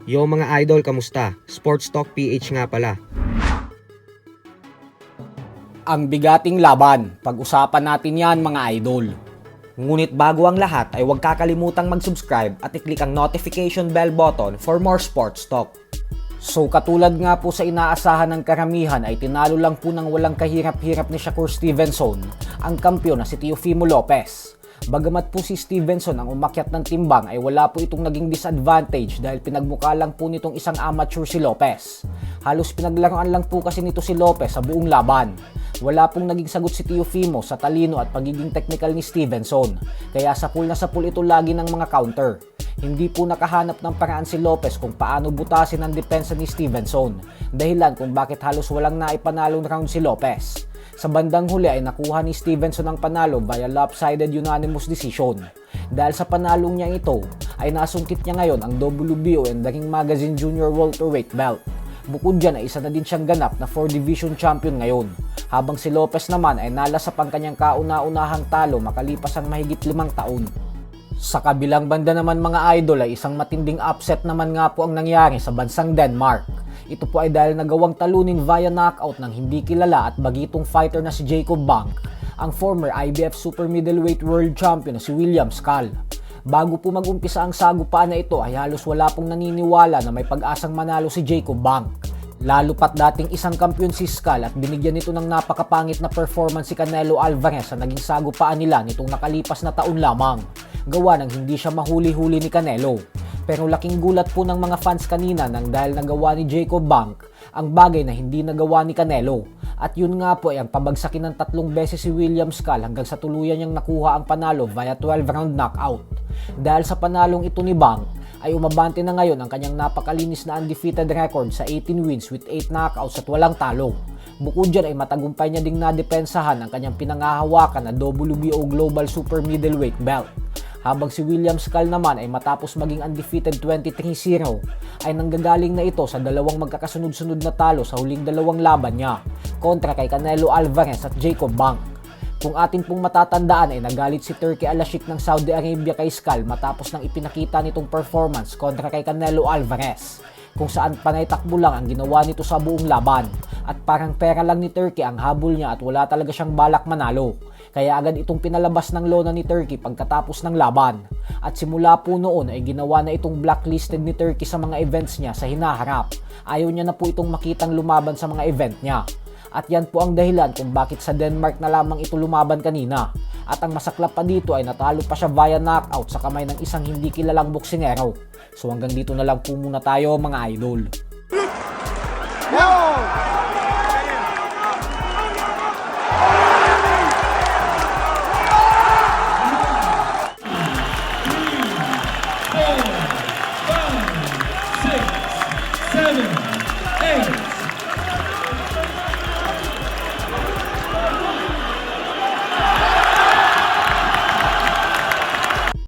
Yo mga idol, kamusta? Sports Talk PH nga pala. Ang bigating laban, pag-usapan natin yan mga idol. Ngunit bago ang lahat ay huwag kakalimutang mag-subscribe at i-click ang notification bell button for more sports talk. So katulad nga po sa inaasahan ng karamihan ay tinalo lang po ng walang kahirap-hirap ni Shakur Stevenson ang kampyon na si Teofimo Lopez. Bagamat po si Stevenson ang umakyat ng timbang ay wala po itong naging disadvantage dahil pinagmukha lang po nitong isang amateur si Lopez. Halos pinaglaruan lang po kasi nito si Lopez sa buong laban. Wala pong naging sagot si Teofimo sa talino at pagiging technical ni Stevenson. Kaya sapul na sapul ito lagi ng mga counter. Hindi po nakahanap ng paraan si Lopez kung paano butasin ang depensa ni Stevenson. Dahilan kung bakit halos walang naipanalong round si Lopez. Sa bandang huli ay nakuha ni Stevenson ang panalo via lopsided unanimous decision. Dahil sa panalong niya ito, ay nasungkit niya ngayon ang WBO and The Ring Magazine Junior Welterweight belt. Bukod dyan ay isa na din siyang ganap na 4 division champion ngayon. Habang si Lopez naman ay nalasap ang kanyang kauna-unahang talo makalipas ang mahigit 5 taon. Sa kabilang banda naman mga idol ay isang matinding upset naman nga po ang nangyari sa bansang Denmark. Ito po ay dahil nagawang talunin via knockout ng hindi kilala at bagitong fighter na si Jacob Bank, ang former IBF Super Middleweight World Champion na si William Skull. Bago po mag-umpisa ang sagupaan na ito ay halos wala pong naniniwala na may pag-asang manalo si Jacob Bank. Lalo pat dating isang kampiyon si Skull at binigyan nito ng napakapangit na performance si Canelo Alvarez sa naging sagupaan nila nitong nakalipas na taon lamang. Gawa ng hindi siya mahuli-huli ni Canelo. Pero laking gulat po ng mga fans kanina nang dahil nagawa ni Jacob Bank ang bagay na hindi nagawa ni Canelo. At yun nga po ay ang pabagsakin ng 3 beses si William Skull hanggang sa tuluyan niyang nakuha ang panalo via 12-round knockout. Dahil sa panalong ito ni Bank ay umabante na ngayon ang kanyang napakalinis na undefeated record sa 18 wins with 8 knockouts at walang talo. Bukod dyan ay matagumpay niya ding nadepensahan ang kanyang pinangahawakan na WBO Global Super Middleweight belt. Habang si William Skull naman ay matapos maging undefeated 23-0 ay nanggagaling na ito sa dalawang magkakasunod-sunod na talo sa huling 2 laban niya kontra kay Canelo Alvarez at Jacob Bank. Kung atin pong matatandaan ay nagalit si Turki Al-Sheikh ng Saudi Arabia kay Skull matapos nang ipinakita nitong performance kontra kay Canelo Alvarez, kung saan panay takbo lang ang ginawa nito sa buong laban at parang pera lang ni Turki ang habol niya at wala talaga siyang balak manalo. Kaya agad itong pinalabas ng lona ni Turki pagkatapos ng laban. At simula po noon ay ginawa na itong blacklisted ni Turki sa mga events niya sa hinaharap. Ayaw niya na po itong makitang lumaban sa mga event niya. At yan po ang dahilan kung bakit sa Denmark na lamang ito lumaban kanina. At ang masaklap pa dito ay natalo pa siya via knockout sa kamay ng isang hindi kilalang boksingero. So hanggang dito na lang po muna tayo mga idol. Yo!